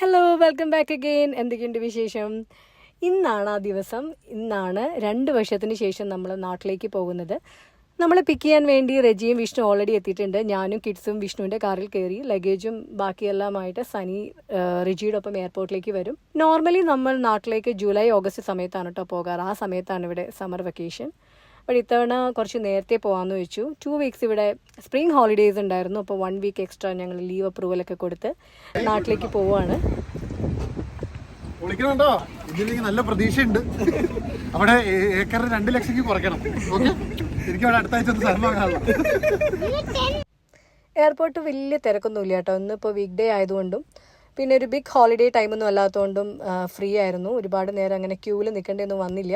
Hello, welcome back again. എന്തൊക്കെയുണ്ട് വിശേഷം? ഇന്നാണ് ആ ദിവസം. ഇന്നാണ് 2 വർഷത്തിന് ശേഷം നമ്മൾ നാട്ടിലേക്ക് പോകുന്നത്. നമ്മളെ പിക്ക് ചെയ്യാൻ വേണ്ടി റെജിയും വിഷ്ണു ഓൾറെഡി എത്തിയിട്ടുണ്ട്. ഞാനും കിഡ്സും വിഷ്ണുവിൻ്റെ കാറിൽ കയറി. ലഗേജും ബാക്കിയെല്ലാമായിട്ട് സനി റെജിയുടെ ഒപ്പം എയർപോർട്ടിലേക്ക് വരും. നോർമലി നമ്മൾ നാട്ടിലേക്ക് ജൂലൈ ഓഗസ്റ്റ് സമയത്താണ് കേട്ടോ പോകാറ്. ആ സമയത്താണ് ഇവിടെ സമ്മർ വെക്കേഷൻ. അപ്പോൾ ഇത്തവണ കുറച്ച് നേരത്തെ പോകാമെന്ന് വെച്ചു. 2 വീക്സ് ഇവിടെ സ്പ്രിംഗ് ഹോളിഡേയ്സ് ഉണ്ടായിരുന്നു. അപ്പോൾ 1 വീക്ക് എക്സ്ട്രാ ഞങ്ങൾ ലീവ് അപ്രൂവലൊക്കെ കൊടുത്ത് നാട്ടിലേക്ക് പോവുകയാണ്. വിളിക്കണോ? ഇതിലേക്ക് നല്ല പ്രതീക്ഷയുണ്ട്. അവിടെ ഏക്കറിന് 2 ലക്ഷക്ക് കുറയ്ക്കണം. ഓക്കെ, എനിക്ക് അവിടെ അടുത്ത ആഴ്ച സ്ഥലം വാങ്ങാനുള്ള. എയർപോർട്ട് വലിയ തിരക്കൊന്നുമില്ല കേട്ടോ. ഇന്നിപ്പോൾ വീക്ക് ഡേ ആയതുകൊണ്ടും പിന്നെ ഒരു ബിഗ് ഹോളിഡേ ടൈമൊന്നും അല്ലാത്തതുകൊണ്ടും ഫ്രീ ആയിരുന്നു. ഒരുപാട് നേരം അങ്ങനെ ക്യൂവിൽ നിൽക്കേണ്ടതൊന്നും വന്നില്ല.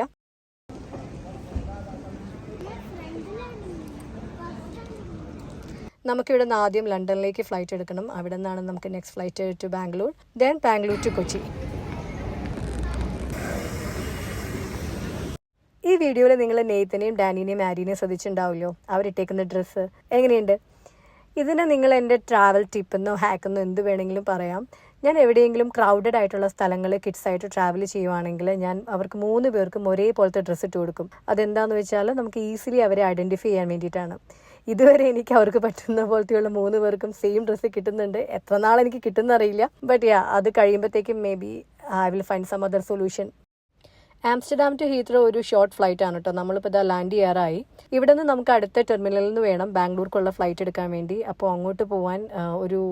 നമുക്കിവിടെ നിന്ന് ആദ്യം ലണ്ടനിലേക്ക് ഫ്ലൈറ്റ് എടുക്കണം. അവിടെ നിന്നാണ് നമുക്ക് next flight to Bangalore, then Bangalore to Kochi. ഈ വീഡിയോയിൽ നിങ്ങൾ നെയ്ത്തനെയും ഡാനിനെയും ആരീനെയും ശ്രദ്ധിച്ചിട്ടുണ്ടാവുമല്ലോ. അവരിട്ടേക്കുന്ന ഡ്രസ്സ് എങ്ങനെയുണ്ട്? ഇതിനെ നിങ്ങൾ എൻ്റെ ട്രാവൽ ടിപ്പെന്നോ ഹാക്കെന്നോ എന്ത് വേണമെങ്കിലും പറയാം. ഞാൻ എവിടെയെങ്കിലും ക്രൗഡഡ് ആയിട്ടുള്ള സ്ഥലങ്ങളിൽ കിഡ്സായിട്ട് ട്രാവൽ ചെയ്യുവാണെങ്കിൽ ഞാൻ അവർക്ക് 3 പേർക്കും ഒരേപോലത്തെ ഡ്രസ്സ് ഇട്ട് കൊടുക്കും. അതെന്താണെന്ന് വെച്ചാൽ നമുക്ക് ഈസിലി അവരെ ഐഡൻറ്റിഫൈ ചെയ്യാൻ വേണ്ടിയിട്ടാണ്. ഇതുവരെ എനിക്ക് അവർക്ക് പറ്റുന്ന പോലത്തെയുള്ള 3 പേർക്കും സെയിം ഡ്രസ്സ് കിട്ടുന്നുണ്ട്. എത്ര നാൾ എനിക്ക് കിട്ടുന്നറിയില്ല. ബട്ട് അത് കഴിയുമ്പോഴത്തേക്കും maybe I will find some other solution. Amsterdam to Heathrow ഒരു ഷോർട്ട് ഫ്ലൈറ്റ് ആണ് കേട്ടോ. നമ്മളിപ്പോൾ ഇതാ ലാൻഡ് ചെയ്യാറായി. ഇവിടെ നിന്ന് നമുക്ക് അടുത്ത ടെർമിനലിൽ നിന്ന് വേണം ബാംഗ്ലൂർക്കുള്ള ഫ്ലൈറ്റ് എടുക്കാൻ വേണ്ടി. അപ്പോൾ അങ്ങോട്ട് പോകാൻ ഒരു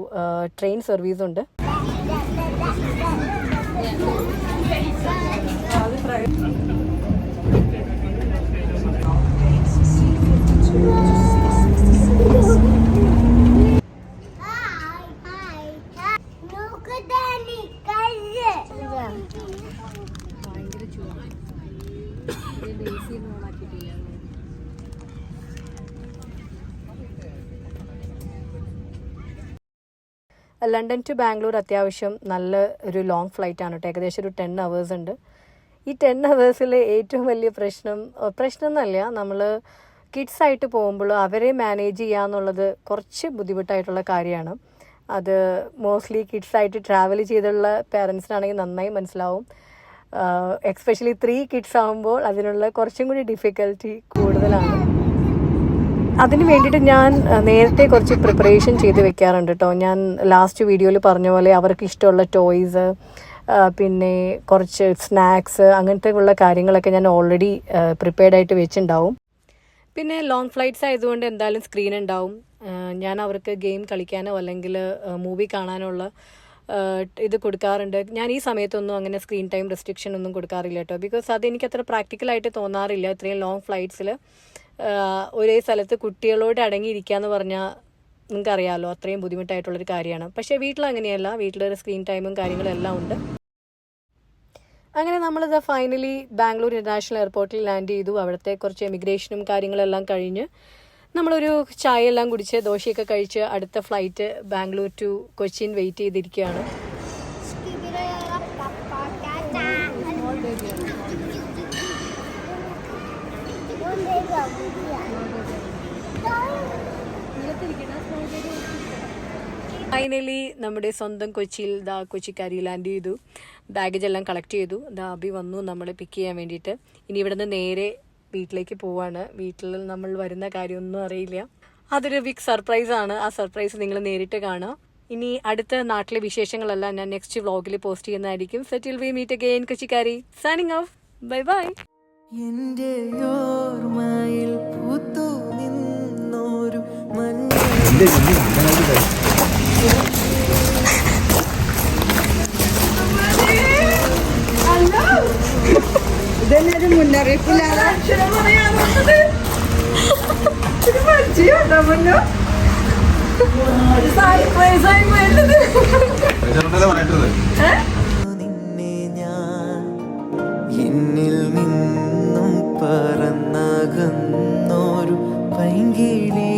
ട്രെയിൻ സർവീസ് ഉണ്ട്. ലണ്ടൻ ടു ബാംഗ്ലൂർ അത്യാവശ്യം നല്ല ഒരു ലോങ് ഫ്ലൈറ്റ് ആണ് കേട്ടോ. ഏകദേശം ഒരു 10 hours ഉണ്ട്. ഈ 10 hours ഏറ്റവും വലിയ പ്രശ്നം എന്നല്ല, നമ്മൾ കിഡ്സായിട്ട് പോകുമ്പോൾ അവരെ മാനേജ് ചെയ്യുക എന്നുള്ളത് കുറച്ച് ബുദ്ധിമുട്ടായിട്ടുള്ള കാര്യമാണ്. അത് മോസ്റ്റ്ലി കിഡ്സായിട്ട് ട്രാവൽ ചെയ്തുള്ള പേരൻസിനാണെങ്കിൽ നന്നായി മനസ്സിലാവും. എക്സ്പെഷ്യലി 3 കിഡ്സ് ആകുമ്പോൾ അതിനുള്ള കുറച്ചും കൂടി ഡിഫിക്കൽറ്റി കൂടുതലാണ്. അതിന് വേണ്ടിയിട്ട് ഞാൻ നേരത്തെ കുറച്ച് പ്രിപ്പറേഷൻ ചെയ്ത് വെക്കാറുണ്ട് കേട്ടോ. ഞാൻ ലാസ്റ്റ് വീഡിയോയിൽ പറഞ്ഞ പോലെ അവർക്ക് ഇഷ്ടമുള്ള ടോയ്സ്, പിന്നെ കുറച്ച് സ്നാക്സ്, അങ്ങനത്തെ ഉള്ള കാര്യങ്ങളൊക്കെ ഞാൻ ഓൾറെഡി പ്രിപ്പയർഡ് ആയിട്ട് വെച്ചിട്ടുണ്ടാവും. പിന്നെ ലോങ് ഫ്ലൈറ്റ്സ് ആയതുകൊണ്ട് എന്തായാലും സ്ക്രീൻ ഉണ്ടാവും. ഞാൻ അവർക്ക് ഗെയിം കളിക്കാനോ അല്ലെങ്കിൽ മൂവി കാണാനുള്ള ഇത് കൊടുക്കാറുണ്ട്. ഞാൻ ഈ സമയത്തൊന്നും അങ്ങനെ സ്ക്രീൻ ടൈം റെസ്ട്രിക്ഷൻ ഒന്നും കൊടുക്കാറില്ല കേട്ടോ. ബിക്കോസ് അതെനിക്ക് അത്ര പ്രാക്ടിക്കലായിട്ട് തോന്നാറില്ല. ഇത്രയും ലോങ് ഫ്ലൈറ്റ്സിൽ ഒരേ സ്ഥലത്ത് കുട്ടികളോട് അടങ്ങിയിരിക്കുക എന്ന് പറഞ്ഞാൽ നിങ്ങൾക്കറിയാമല്ലോ, അത്രയും ബുദ്ധിമുട്ടായിട്ടുള്ളൊരു കാര്യമാണ്. പക്ഷേ വീട്ടിൽ അങ്ങനെയല്ല. വീട്ടിലൊരു സ്ക്രീൻ ടൈമും കാര്യങ്ങളും എല്ലാം ഉണ്ട്. അങ്ങനെ നമ്മളിത് ഫൈനലി ബാംഗ്ലൂർ ഇൻ്റർനാഷണൽ എയർപോർട്ടിൽ ലാൻഡ് ചെയ്തു. അവിടുത്തെ കുറച്ച് എമിഗ്രേഷനും കാര്യങ്ങളെല്ലാം കഴിഞ്ഞ് നമ്മളൊരു ചായ എല്ലാം കുടിച്ച് ദോശയൊക്കെ കഴിച്ച് അടുത്ത flight Bangalore to Cochin wait ചെയ്തിരിക്കുകയാണ്. ഫൈനലി നമ്മുടെ സ്വന്തം കൊച്ചിയിൽ കൊച്ചിക്കാരി ലാൻഡ് ചെയ്തു. ബാഗേജ് എല്ലാം കളക്ട് ചെയ്തു. അബി വന്നു നമ്മളെ പിക്ക് ചെയ്യാൻ വേണ്ടിയിട്ട്. ഇനി ഇവിടെ നിന്ന് നേരെ വീട്ടിലേക്ക് പോവാണ്. വീട്ടിൽ നമ്മൾ വരുന്ന കാര്യമൊന്നും അറിയില്ല. അതൊരു ബിഗ് സർപ്രൈസാണ്. ആ സർപ്രൈസ് നിങ്ങൾ നേരിട്ട് കാണാം. ഇനി അടുത്ത നാട്ടിലെ വിശേഷങ്ങളെല്ലാം ഞാൻ നെക്സ്റ്റ് വ്ളോഗിൽ പോസ്റ്റ് ചെയ്യുന്നതായിരിക്കും. So till we meet again, കൊച്ചിക്കാരി സൈനിങ് ഓഫ്. Bye bye. ഇതൊരു മുന്നറിയിപ്പില്ലാതെ അക്ഷരം പറയാറുള്ളത്. നിന്നെ ഞാൻ എന്നിൽ നിന്നും പറന്നകന്നൊരു പൈങ്കിളി